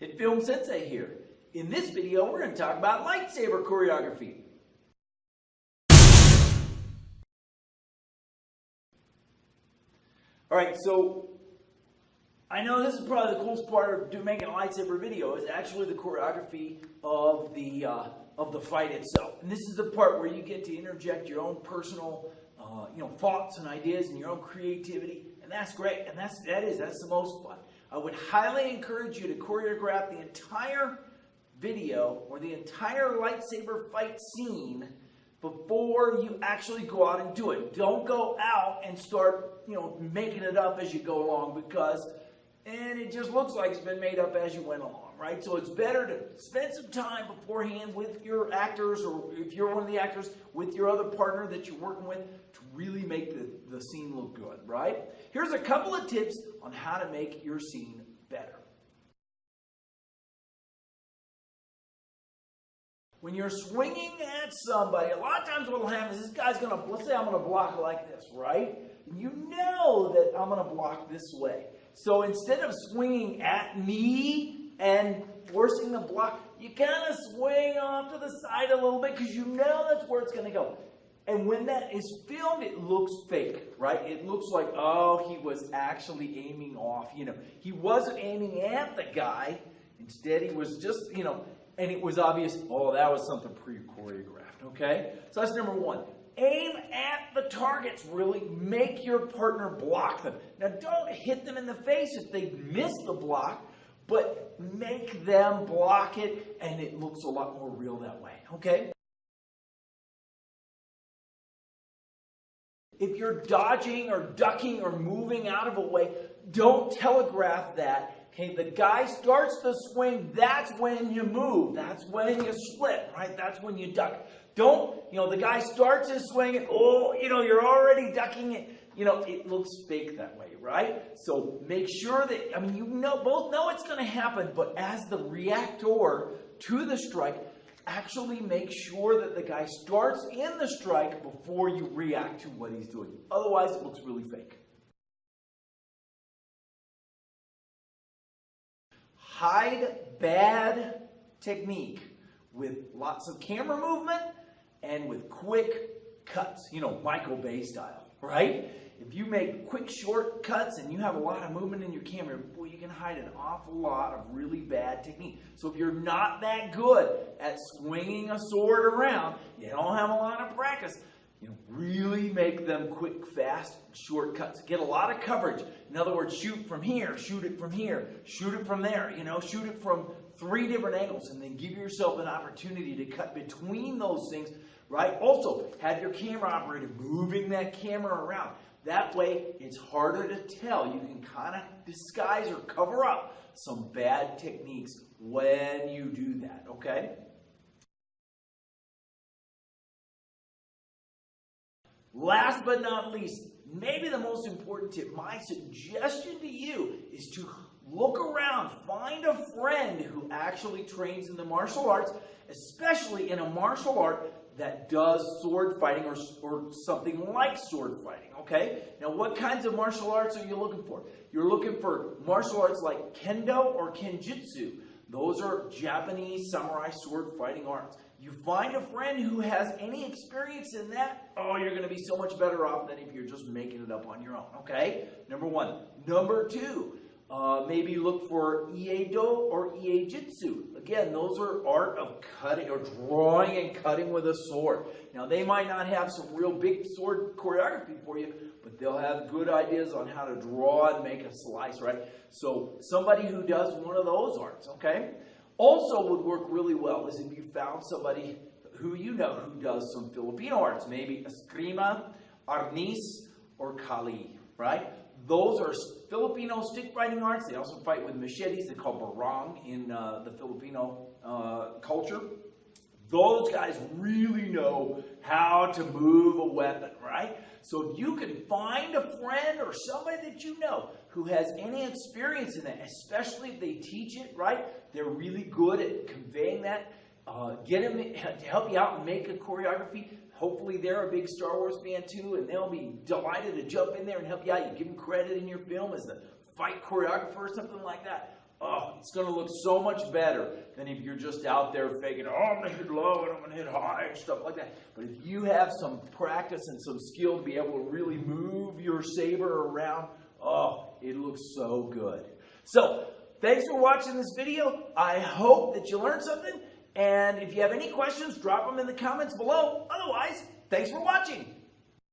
HITFILM Sensei here. In this video, we're going to talk about lightsaber choreography. Alright, so I know this is probably the coolest part of making a lightsaber video is actually the choreography of the fight itself. And this is the part where you get to interject your own personal thoughts and ideas and your own creativity, and that's great. And that's the most fun. I would highly encourage you to choreograph the entire video or the entire lightsaber fight scene before you actually go out and do it. Don't go out and start, making it up as you go along and it just looks like it's been made up as you went along, right? So it's better to spend some time beforehand with your actors, or if you're one of the actors, with your other partner that you're working with to really make the scene look good, right? Here's a couple of tips on how to make your scene better. When you're swinging at somebody, a lot of times what will happen is this guy's going to, let's say I'm going to block like this, right? You know that I'm going to block this way. So instead of swinging at me and forcing the block, you kind of swing off to the side a little bit because you know that's where it's going to go. And when that is filmed, it looks fake, right? It looks like, oh, he was actually aiming off. He wasn't aiming at the guy. Instead, he was just, and it was obvious, oh, that was something pre-choreographed, okay? So that's number one. Aim at the targets, really. Make your partner block them. Now, don't hit them in the face if they miss the block, but make them block it, and it looks a lot more real that way, okay? If you're dodging or ducking or moving out of a way, don't telegraph that. Okay, the guy starts the swing, that's when you move. That's when you split, right? That's when you duck. Don't, the guy starts his swing and, you're already ducking it. It looks fake that way, right? So make sure that, both know it's going to happen, but as the reactor to the strike, actually make sure that the guy starts in the strike before you react to what he's doing. Otherwise, it looks really fake. Hide bad technique with lots of camera movement and with quick cuts, Michael Bay style, right? If you make quick short cuts and you have a lot of movement in your camera, boy, you can hide an awful lot of really bad technique. So if you're not that good at swinging a sword around, you don't have a lot of practice, really make them quick, fast, short cuts. Get a lot of coverage. In other words, shoot from here, shoot it from here, shoot it from there, shoot it from 3 different angles, and then give yourself an opportunity to cut between those things, right? Also, have your camera operator moving that camera around. That way, it's harder to tell. You can kind of disguise or cover up some bad techniques when you do that, okay? Last but not least, maybe the most important tip, my suggestion to you is to look around, find a friend who actually trains in the martial arts, especially in a martial art that does sword fighting or something like sword fighting, okay? Now, what kinds of martial arts are you looking for? You're looking for martial arts like kendo or kenjutsu. Those are Japanese samurai sword fighting arts. You find a friend who has any experience in that, oh, you're going to be so much better off than if you're just making it up on your own, okay? Number one. Number two, maybe look for Ieido or Iejitsu. Again, those are art of cutting or drawing and cutting with a sword. Now, they might not have some real big sword choreography for you, but they'll have good ideas on how to draw and make a slice, right? So somebody who does one of those arts, okay? Also would work really well is if you found somebody who who does some Filipino arts, maybe eskrima, arnis, or kali, right? Those are Filipino stick fighting arts. They also fight with machetes. They're called barang in the Filipino culture. Those guys really know how to move a weapon, right? So if you can find a friend or somebody that you know who has any experience in that, especially if they teach it, right? They're really good at conveying that. Get them to help you out and make a choreography. Hopefully they're a big Star Wars fan too, and they'll be delighted to jump in there and help you out. You give them credit in your film as the fight choreographer or something like that. oh, it's going to look so much better than if you're just out there faking, oh, I'm going to hit low and I'm going to hit high and stuff like that. But if you have some practice and some skill to be able to really move your saber around, oh, it looks so good. So, thanks for watching this video. I hope that you learned something. And if you have any questions, drop them in the comments below. Otherwise, thanks for watching.